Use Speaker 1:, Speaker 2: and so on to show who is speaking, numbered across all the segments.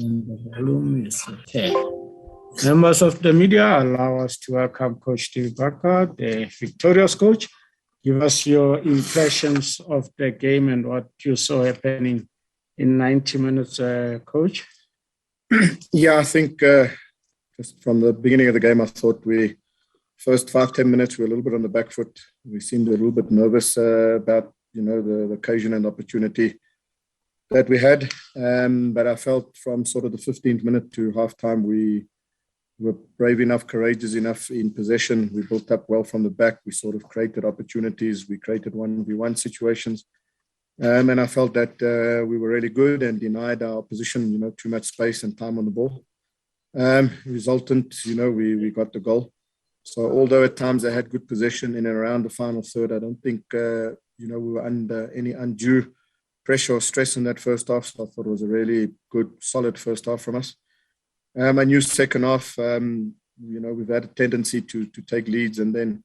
Speaker 1: And the volume is okay. Members of the media, allow us to welcome Coach Steve Barker, the victorious coach. Give us your impressions of the game and what you saw happening in 90 minutes, Coach.
Speaker 2: Yeah, I think just from the beginning of the game, I thought first 5-10 minutes, we were a little bit on the back foot. We seemed a little bit nervous about, the occasion and opportunity that we had. But I felt from sort of the 15th minute to halftime, we were brave enough, courageous enough in possession. We built up well from the back. We sort of created opportunities. We created 1v1 situations. And I felt that we were really good and denied our opposition, too much space and time on the ball. Resultant, we got the goal. So although at times they had good possession in and around the final third, I don't think, we were under any undue pressure or stress in that first half. So I thought it was a really good, solid first half from us. I knew second half, we've had a tendency to take leads and then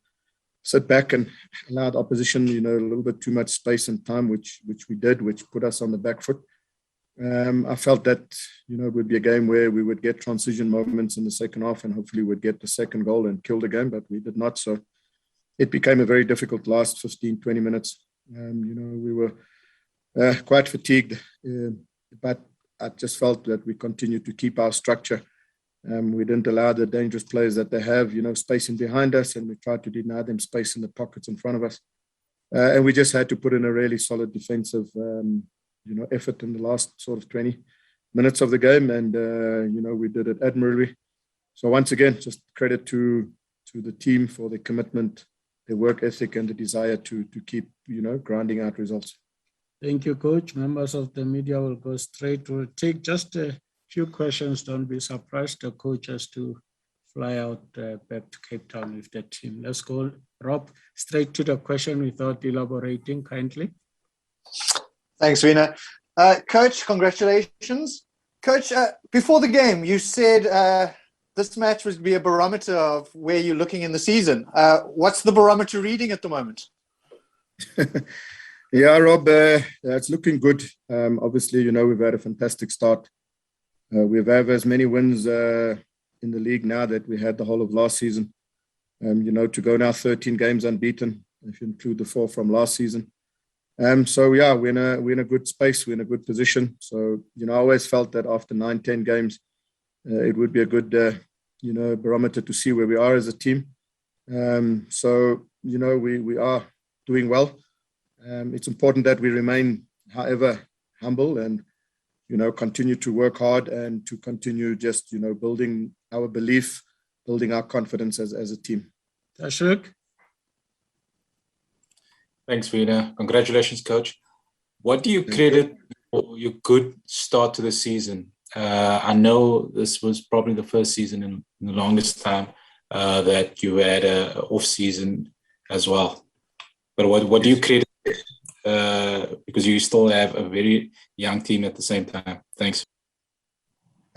Speaker 2: sit back and allow the opposition, a little bit too much space and time, which we did, which put us on the back foot. I felt that, it would be a game where we would get transition moments in the second half and hopefully would get the second goal and kill the game, but we did not. So it became a very difficult last 15, 20 minutes. We were quite fatigued, but I just felt that we continued to keep our structure. We didn't allow the dangerous players that they have, spacing behind us, and we tried to deny them space in the pockets in front of us. And we just had to put in a really solid defensive, effort in the last sort of 20 minutes of the game. And, we did it admirably. So once again, just credit to the team for their commitment, their work ethic, and the desire to keep, grinding out results.
Speaker 1: Thank you, Coach. Members of the media will go straight. We'll take just a few questions. Don't be surprised. The coach has to fly out back to Cape Town with the team. Let's go, Rob, straight to the question without elaborating, kindly.
Speaker 3: Thanks, Rina. Coach, congratulations. Coach, before the game, you said this match would be a barometer of where you're looking in the season. What's the barometer reading at the moment?
Speaker 2: Yeah, Rob, it's looking good. Obviously, we've had a fantastic start. We've had as many wins in the league now that we had the whole of last season. To go now 13 games unbeaten, if you include the 4 from last season. So yeah, we're in a good space. We're in a good position. So, I always felt that after 9-10 games, it would be a good, barometer to see where we are as a team. So, we are doing well. It's important that we remain, however, humble and, continue to work hard and to continue just, building our belief, building our confidence as a team.
Speaker 1: Tashuk.
Speaker 4: Thanks, Rina. Congratulations, Coach. What do you credit for your good start to the season? I know this was probably the first season in the longest time that you had an off-season as well. But what do you credit? Because you still have a very young team at the same time. Thanks.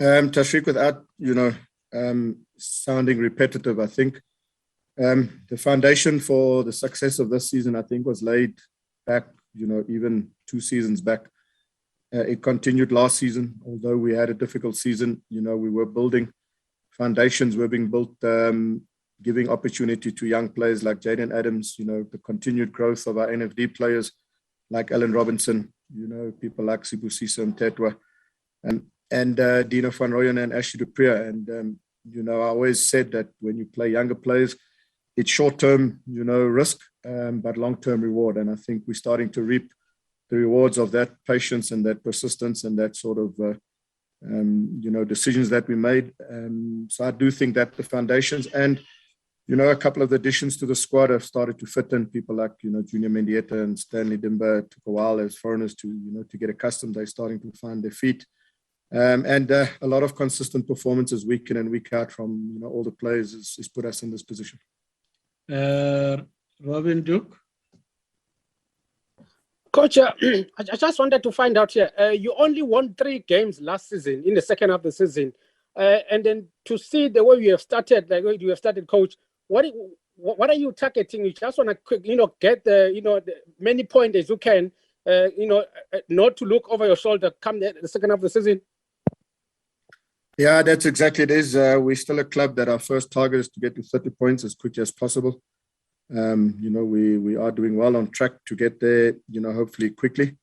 Speaker 2: Tashrik, without, sounding repetitive, I think the foundation for the success of this season, I think, was laid back, even 2 seasons back. It continued last season, although we had a difficult season. We were building foundations, were being built, giving opportunity to young players like Jaden Adams, the continued growth of our NFD players like Alan Robinson, people like Sibusiso Mtetwa, and Dino van Rooyen and Ashley Dupree. And, I always said that when you play younger players, it's short-term, risk, but long-term reward. And I think we're starting to reap the rewards of that patience and that persistence and that sort of, decisions that we made. So I do think that the foundations and, a couple of the additions to the squad have started to fit in. People like, Junior Mendieta and Stanley Dimba. It took a while as foreigners to get accustomed. They're starting to find their feet. And a lot of consistent performances week in and week out from, all the players has put us in this position.
Speaker 1: Robin Duke.
Speaker 5: Coach, I just wanted to find out here. You only won 3 games last season in the second half of the season. And then to see the way you have started, Coach, what are you targeting? You just want to get the many points as you can, not to look over your shoulder come the second half of the season.
Speaker 2: Yeah, that's exactly it is. We're still a club that our first target is to get to 30 points as quickly as possible. We are doing well on track to get there, hopefully quickly.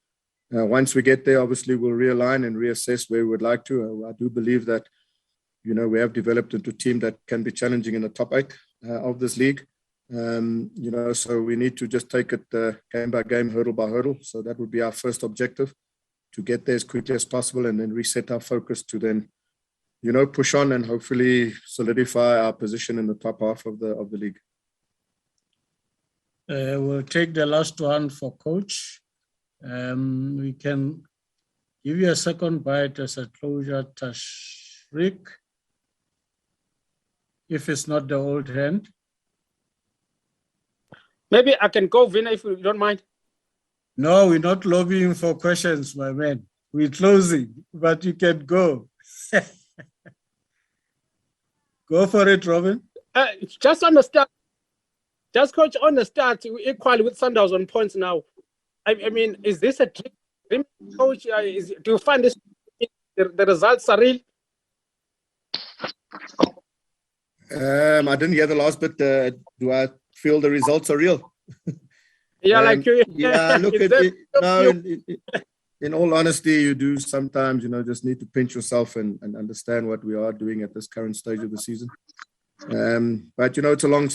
Speaker 2: Once we get there, obviously we'll realign and reassess where we would like to. I do believe that, we have developed into a team that can be challenging in the top 8 of this league. So we need to just take it game by game, hurdle by hurdle. So that would be our first objective, to get there as quickly as possible and then reset our focus to then, push on and hopefully solidify our position in the top half of the league.
Speaker 1: We'll take the last one for coach. We can give you a second bite as a closure, Tashrik, if it's not the old hand.
Speaker 5: Maybe I can go, Vina, if you don't mind.
Speaker 1: No, we're not lobbying for questions, my man. We're closing, but you can go. Go for it, Robin.
Speaker 5: Just on the start, coach, on the start, we equal with Sundowns on points now. I mean, is this a trick, coach? Do you find this the results are real?
Speaker 2: I didn't hear the last bit. Do I feel the results are real?
Speaker 5: Yeah, like you.
Speaker 2: Yeah, look at it. No, in all honesty, you do sometimes, just need to pinch yourself and understand what we are doing at this current stage of the season. But, it's a long